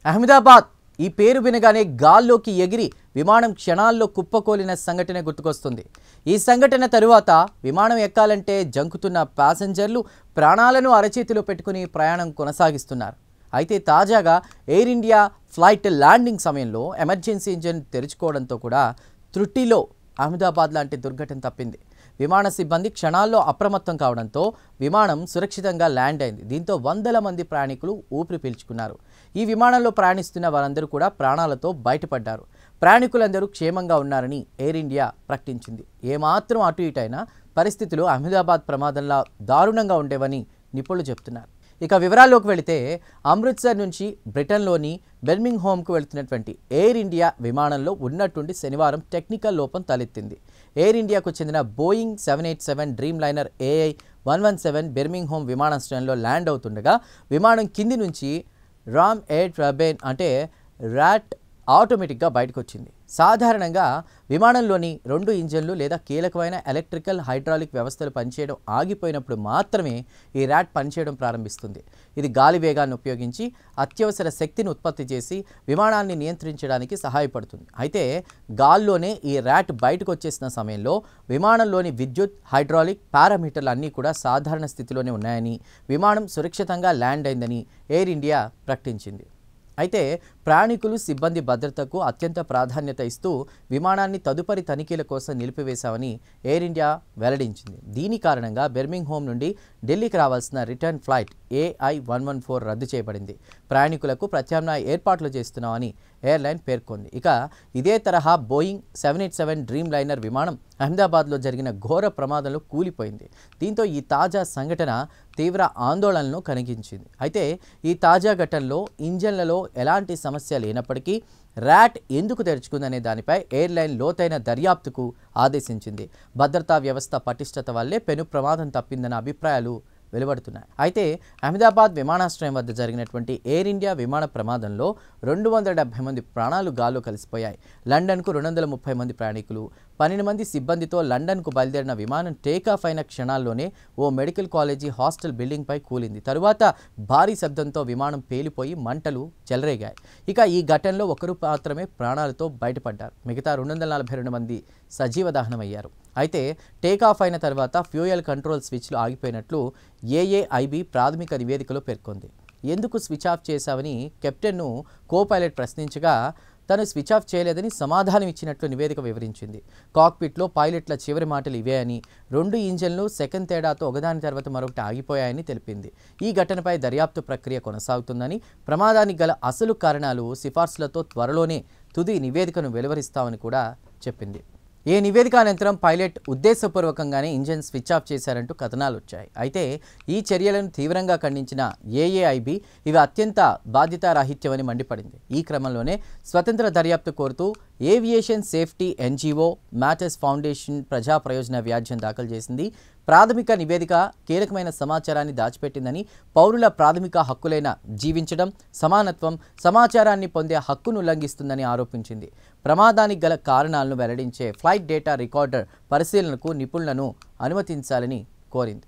అహ్మదాబాద్ ఈ పేరు వినగానే గాల్లోకి ఎగిరి విమానం క్షణాల్లో కుప్పకూలిన సంఘటన గుర్తుకొస్తుంది. ఈ సంఘటన తరువాత విమానం ఎక్కాలంటే జంకుతున్న ప్యాసింజర్లు ప్రాణాలను అరచేతిలో పెట్టుకుని ప్రయాణం కొనసాగిస్తున్నారు. అయితే తాజాగా ఎయిర్ ఇండియా ఫ్లైట్ ల్యాండింగ్ సమయంలో ఎమర్జెన్సీ ఇంజిన్ తెరుచుకోవడంతో కూడా త్రుటిలో అహ్మదాబాద్ లాంటి దుర్ఘటన తప్పింది. విమాన సిబ్బంది క్షణాల్లో అప్రమత్తం కావడంతో విమానం సురక్షితంగా ల్యాండ్ అయింది. దీంతో వందల మంది ప్రయాణికులు ఊపిరి పీల్చుకున్నారు. ఈ విమానంలో ప్రయాణిస్తున్న వారందరూ కూడా ప్రాణాలతో బయటపడ్డారు. ప్రయాణికులందరూ క్షేమంగా ఉన్నారని ఎయిర్ ఇండియా ప్రకటించింది. ఏమాత్రం అటు ఇటైనా పరిస్థితులు అహ్మదాబాద్ ప్రమాదంలా దారుణంగా ఉండేవని నిపుణులు చెప్తున్నారు. ఇక వివరాల్లోకి వెళితే అమృత్సర్ నుంచి బ్రిటన్లోని బెర్మింగ్హామ్కు వెళుతున్నటువంటి ఎయిర్ ఇండియా విమానంలో ఉన్నట్టుండి శనివారం టెక్నికల్ లోపం తలెత్తింది. ఎయిర్ ఇండియాకు చెందిన బోయింగ్ 787 డ్రీమ్ లైనర్ AI-117 బెర్మింగ్హామ్ విమానాశ్రయంలో ల్యాండ్ అవుతుండగా విమానం కింది నుంచి రామ్ ఎయిర్ టర్బైన్ అంటే ర్యాట్ ఆటోమేటిక్గా బయటకు వచ్చింది. సాధారణంగా విమానంలోని 2 ఇంజన్లు లేదా కీలకమైన ఎలక్ట్రికల్ హైడ్రాలిక్ వ్యవస్థలు పనిచేయడం ఆగిపోయినప్పుడు మాత్రమే ఈ ర్యాట్ పనిచేయడం ప్రారంభిస్తుంది. ఇది గాలి వేగాన్ని ఉపయోగించి అత్యవసర శక్తిని ఉత్పత్తి చేసి విమానాన్ని నియంత్రించడానికి సహాయపడుతుంది. అయితే గాల్లోనే ఈ ర్యాట్ బయటకు వచ్చేసిన సమయంలో విమానంలోని విద్యుత్, హైడ్రాలిక్ పారామీటర్లు అన్నీ కూడా సాధారణ స్థితిలోనే ఉన్నాయని, విమానం సురక్షితంగా ల్యాండ్ అయిందని ఎయిర్ ఇండియా ప్రకటించింది. అయితే ప్రయాణికులు, సిబ్బంది భద్రతకు అత్యంత ప్రాధాన్యత ఇస్తూ విమానాన్ని తదుపరి తనిఖీల కోసం నిలిపివేశామని ఎయిర్ ఇండియా వెల్లడించింది. దీని కారణంగా బెర్మింగ్హామ్ నుండి ఢిల్లీకి రావాల్సిన రిటర్న్ ఫ్లైట్ AI-114 రద్దు చేయబడింది. ప్రయాణికులకు ప్రత్యామ్నాయ ఏర్పాట్లు చేస్తున్నామని ఎయిర్లైన్ పేర్కొంది. ఇక ఇదే తరహా బోయింగ్ 787 డ్రీమ్ లైనర్ విమానం అహ్మదాబాద్లో జరిగిన ఘోర ప్రమాదంలో కూలిపోయింది. దీంతో ఈ తాజా సంఘటన తీవ్ర ఆందోళనను కలిగించింది. అయితే ఈ తాజా ఘటనలో ఇంజన్లలో ఎలాంటి సమస్య లేనప్పటికీ ర్యాట్ ఎందుకు తెరుచుకుందనే దానిపై ఎయిర్లైన్ లోతైన దర్యాప్తుకు ఆదేశించింది. భద్రతా వ్యవస్థ పటిష్టత వల్లే పెను ప్రమాదం తప్పిందన్న అభిప్రాయాలు వెలువడుతున్నాయి. అయితే అహ్మదాబాద్ విమానాశ్రయం వద్ద జరిగినటువంటి ఎయిర్ ఇండియా విమాన ప్రమాదంలో 270 మంది ప్రాణాలు గాల్లో కలిసిపోయాయి. లండన్కు 230 మంది ప్రయాణికులు, 12 మంది సిబ్బందితో లండన్కు బయలుదేరిన విమానం టేకాఫ్ అయిన క్షణాల్లోనే ఓ మెడికల్ కాలేజీ హాస్టల్ బిల్డింగ్పై కూలింది. తరువాత భారీ శబ్దంతో విమానం పేలిపోయి మంటలు చెలరేగాయి. ఇక ఈ ఘటనలో ఒకరు మాత్రమే ప్రాణాలతో బయటపడ్డారు. మిగతా 242 మంది సజీవ దహనమయ్యారు. అయితే టేకాఫ్ అయిన తర్వాత ఫ్యూయల్ కంట్రోల్ స్విచ్లు ఆగిపోయినట్లు AAIB ప్రాథమిక నివేదికలో పేర్కొంది. ఎందుకు స్విచ్ ఆఫ్ చేశావని కెప్టెన్ను కో-పైలట్ ప్రశ్నించగా తను స్విచ్ ఆఫ్ చేయలేదని సమాధానం ఇచ్చినట్లు నివేదిక వివరించింది. కాక్పిట్లో పైలట్ల చివరి మాటలు ఇవే అని, 2 ఇంజన్లు సెకండ్ తేడాతో ఒకదాని తర్వాత మరొకటి ఆగిపోయాయని తెలిపింది. ఈ ఘటనపై దర్యాప్తు ప్రక్రియ కొనసాగుతుందని, ప్రమాదానికి గల అసలు కారణాలు, సిఫార్సులతో త్వరలోనే తుది నివేదికను వెలువరిస్తామని కూడా చెప్పింది. ఈ నివేదిక అనంతరం పైలట్ ఉద్దేశపూర్వకంగానే ఇంజన్ స్విచ్ ఆఫ్ చేశారంటూ కథనాలు వచ్చాయి. అయితే ఈ చర్యలను తీవ్రంగా ఖండించిన AAIB ఇవి అత్యంత బాధ్యతారాహిత్యమని మండిపడింది. ఈ క్రమంలోనే స్వతంత్ర దర్యాప్తు కోరుతూ aviation safety NGO matters foundation ప్రజా ప్రయోజన వ్యాజ్యం దాఖలు చేసింది. ప్రాథమిక నివేదిక కీలకమైన సమాచారాన్ని దాచిపెట్టిందని, పౌరుల ప్రాథమిక హక్కులైన జీవించడం, సమానత్వం, సమాచారాన్ని పొందే హక్కును ఉల్లంఘిస్తుందని ఆరోపించింది. ప్రమాదానికి గల కారణాలను వెల్లడించే ఫ్లైట్ డేటా రికార్డర్ పరిశీలనకు నిపుణులను అనుమతించాలని కోరింది.